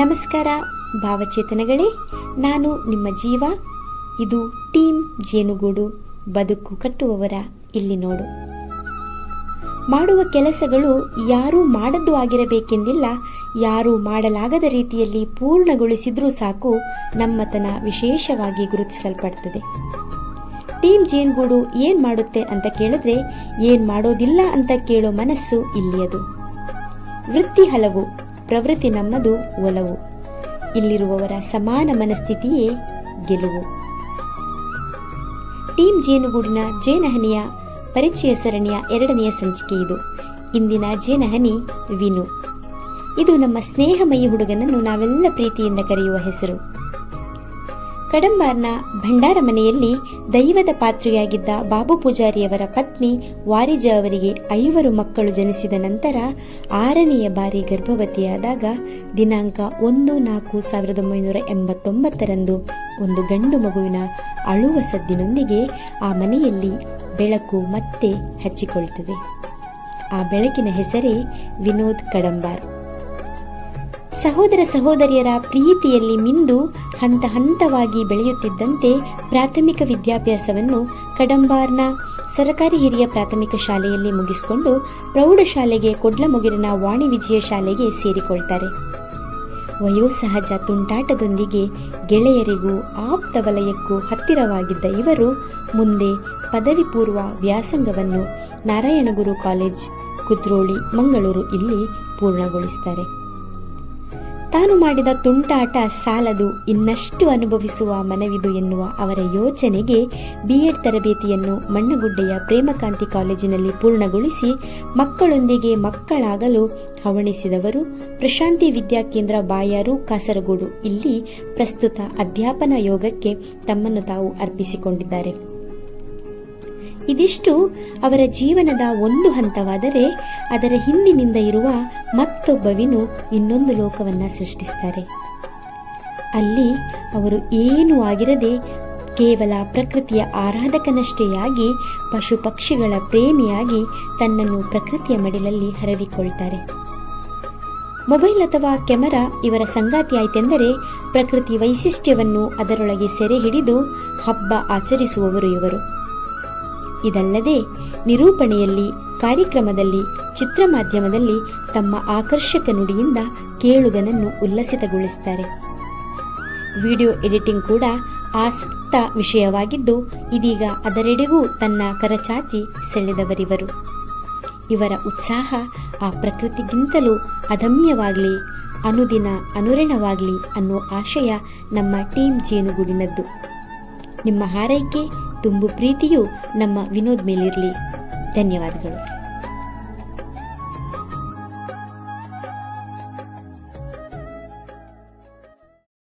ನಮಸ್ಕಾರ ಭಾವಚೇತನಗಳೇ, ನಾನು ನಿಮ್ಮ ಜೀವ. ಇದು ಟೀಮ್ ಜೇನುಗೂಡು, ಬದುಕು ಕಟ್ಟುವವರ ಇಲ್ಲಿ ನೋಡು. ಮಾಡುವ ಕೆಲಸಗಳು ಯಾರೂ ಮಾಡದ್ದು ಆಗಿರಬೇಕೆಂದಿಲ್ಲ. ಯಾರೂ ಮಾಡಲಾಗದ ರೀತಿಯಲ್ಲಿ ಪೂರ್ಣಗೊಳಿಸಿದ್ರೂ ಸಾಕು, ನಮ್ಮತನ ವಿಶೇಷವಾಗಿ ಗುರುತಿಸಲ್ಪಡ್ತದೆ. ಟೀಮ್ ಜೇನುಗೂಡು ಏನು ಮಾಡುತ್ತೆ ಅಂತ ಕೇಳಿದ್ರೆ, ಏನು ಮಾಡೋದಿಲ್ಲ ಅಂತ ಕೇಳೋ ಮನಸ್ಸು ಇಲ್ಲಿಯದು. ವೃತ್ತಿ ಹಲವು, ಪ್ರವೃತ್ತಿ ನಮ್ಮದು ಒಲವು. ಇಲ್ಲಿರುವವರ ಸಮಾನ ಮನಸ್ಥಿತಿಯೇ ಗೆಲುವು. ಟೀಮ್ ಜೇನುಗೂಡಿನ ಜೇನಹನಿಯ ಪರಿಚಯ ಸರಣಿಯ 2ನೆಯ ಸಂಚಿಕೆ ಇದು. ಇಂದಿನ ಜೇನಹನಿ ವಿನು. ಇದು ನಮ್ಮ ಸ್ನೇಹಮಯಿ ಹುಡುಗನನ್ನು ನಾವೆಲ್ಲ ಪ್ರೀತಿಯಿಂದ ಕರೆಯುವ ಹೆಸರು. ಕಡಂಬಾರ್ನ ಭಂಡಾರ ಮನೆಯಲ್ಲಿ ದೈವದ ಪಾತ್ರೆಯಾಗಿದ್ದ ಬಾಬು ಪೂಜಾರಿಯವರ ಪತ್ನಿ ವಾರಿಜ ಅವರಿಗೆ 5 ಮಕ್ಕಳು ಜನಿಸಿದ ನಂತರ 6ನೆಯ ಬಾರಿ ಗರ್ಭವತಿಯಾದಾಗ ದಿನಾಂಕ 1/4/1989 ಒಂದು ಗಂಡು ಮಗುವಿನ ಅಳುವ ಸದ್ದಿನೊಂದಿಗೆ ಆ ಮನೆಯಲ್ಲಿ ಬೆಳಕು ಮತ್ತೆ ಹಚ್ಚಿಕೊಳ್ತದೆ. ಆ ಬೆಳಕಿನ ಹೆಸರೇ ವಿನೋದ್ ಕಡಂಬಾರ್. ಸಹೋದರ ಸಹೋದರಿಯರ ಪ್ರೀತಿಯಲ್ಲಿ ಮಿಂದು ಹಂತ ಹಂತವಾಗಿ ಬೆಳೆಯುತ್ತಿದ್ದಂತೆ ಪ್ರಾಥಮಿಕ ವಿದ್ಯಾಭ್ಯಾಸವನ್ನು ಕಡಂಬಾರ್ನ ಸರಕಾರಿ ಹಿರಿಯ ಪ್ರಾಥಮಿಕ ಶಾಲೆಯಲ್ಲಿ ಮುಗಿಸಿಕೊಂಡು ಪ್ರೌಢಶಾಲೆಗೆ ಕೊಡ್ಲಮೊಗಿರಿನ ವಾಣಿ ವಿಜಯ ಶಾಲೆಗೆ ಸೇರಿಕೊಳ್ತಾರೆ. ವಯೋಸಹಜ ತುಂಟಾಟದೊಂದಿಗೆ ಗೆಳೆಯರಿಗೂ ಆಪ್ತ ವಲಯಕ್ಕೂ ಹತ್ತಿರವಾಗಿದ್ದ ಇವರು ಮುಂದೆ ಪದವಿ ಪೂರ್ವ ವ್ಯಾಸಂಗವನ್ನು ನಾರಾಯಣಗುರು ಕಾಲೇಜ್, ಕುದ್ರೋಳಿ, ಮಂಗಳೂರು ಇಲ್ಲಿ ಪೂರ್ಣಗೊಳಿಸ್ತಾರೆ. ತಾನು ಮಾಡಿದ ತುಂಟಾಟ ಸಾಲದು, ಇನ್ನಷ್ಟು ಅನುಭವಿಸುವ ಮನವಿದು ಎನ್ನುವ ಅವರ ಯೋಚನೆಗೆ BEd ತರಬೇತಿಯನ್ನು ಮಣ್ಣಗುಡ್ಡೆಯ ಪ್ರೇಮಕಾಂತಿ ಕಾಲೇಜಿನಲ್ಲಿ ಪೂರ್ಣಗೊಳಿಸಿ ಮಕ್ಕಳೊಂದಿಗೆ ಮಕ್ಕಳಾಗಲು ಹವಣಿಸಿದವರು ಪ್ರಶಾಂತಿ ವಿದ್ಯಾಕೇಂದ್ರ ಬಾಯಾರು, ಕಾಸರಗೋಡು ಇಲ್ಲಿ ಪ್ರಸ್ತುತ ಅಧ್ಯಾಪನ ಯೋಗಕ್ಕೆ ತಮ್ಮನ್ನು ತಾವು ಅರ್ಪಿಸಿಕೊಂಡಿದ್ದಾರೆ. ಇದಿಷ್ಟು ಅವರ ಜೀವನದ ಒಂದು ಹಂತವಾದರೆ, ಅದರ ಹಿಂದಿನಿಂದ ಇರುವ ಮತ್ತೊಬ್ಬ ವಿನು ಇನ್ನೊಂದು ಲೋಕವನ್ನು ಸೃಷ್ಟಿಸ್ತಾರೆ. ಅಲ್ಲಿ ಅವರು ಏನೂ ಆಗಿರದೆ ಕೇವಲ ಪ್ರಕೃತಿಯ ಆರಾಧಕನಷ್ಟೇ ಆಗಿ, ಪಶು ಪಕ್ಷಿಗಳ ಪ್ರೇಮಿಯಾಗಿ ತನ್ನನ್ನು ಪ್ರಕೃತಿಯ ಮಡಿಲಲ್ಲಿ ಹರವಿಕೊಳ್ತಾರೆ. ಮೊಬೈಲ್ ಅಥವಾ ಕೆಮರಾ ಇವರ ಸಂಗಾತಿ ಆಯ್ತೆಂದರೆ ಪ್ರಕೃತಿ ವೈಶಿಷ್ಟ್ಯವನ್ನು ಅದರೊಳಗೆ ಸೆರೆ ಹಿಡಿದು ಹಬ್ಬ ಆಚರಿಸುವವರು ಇವರು. ಇದಲ್ಲದೆ ನಿರೂಪಣೆಯಲ್ಲಿ, ಕಾರ್ಯಕ್ರಮದಲ್ಲಿ, ಚಿತ್ರ ಮಾಧ್ಯಮದಲ್ಲಿ ತಮ್ಮ ಆಕರ್ಷಕ ನುಡಿಯಿಂದ ಕೇಳುಗನನ್ನು ಉಲ್ಲಸಿತಗೊಳಿಸುತ್ತಾರೆ. ವಿಡಿಯೋ ಎಡಿಟಿಂಗ್ ಕೂಡ ಆಸಕ್ತ ವಿಷಯವಾಗಿದ್ದು, ಇದೀಗ ಅದರೆಡೆಗೂ ತನ್ನ ಕರಚಾಚಿ ಸೆಳೆದವರಿವರು. ಇವರ ಉತ್ಸಾಹ ಆ ಪ್ರಕೃತಿಗಿಂತಲೂ ಅದಮ್ಯವಾಗಲಿ, ಅನುದಿನ ಅನುರಣವಾಗಲಿ ಅನ್ನೋ ಆಶಯ ನಮ್ಮ ಟೀಮ್ ಜೇನುಗೂಡಿನದ್ದು. ನಿಮ್ಮ ಹಾರೈಕೆ, ತುಂಬು ಪ್ರೀತಿಯು ನಮ್ಮ ವಿನೋದ್ ಮೇಲಿರಲಿ. ಧನ್ಯವಾದಗಳು.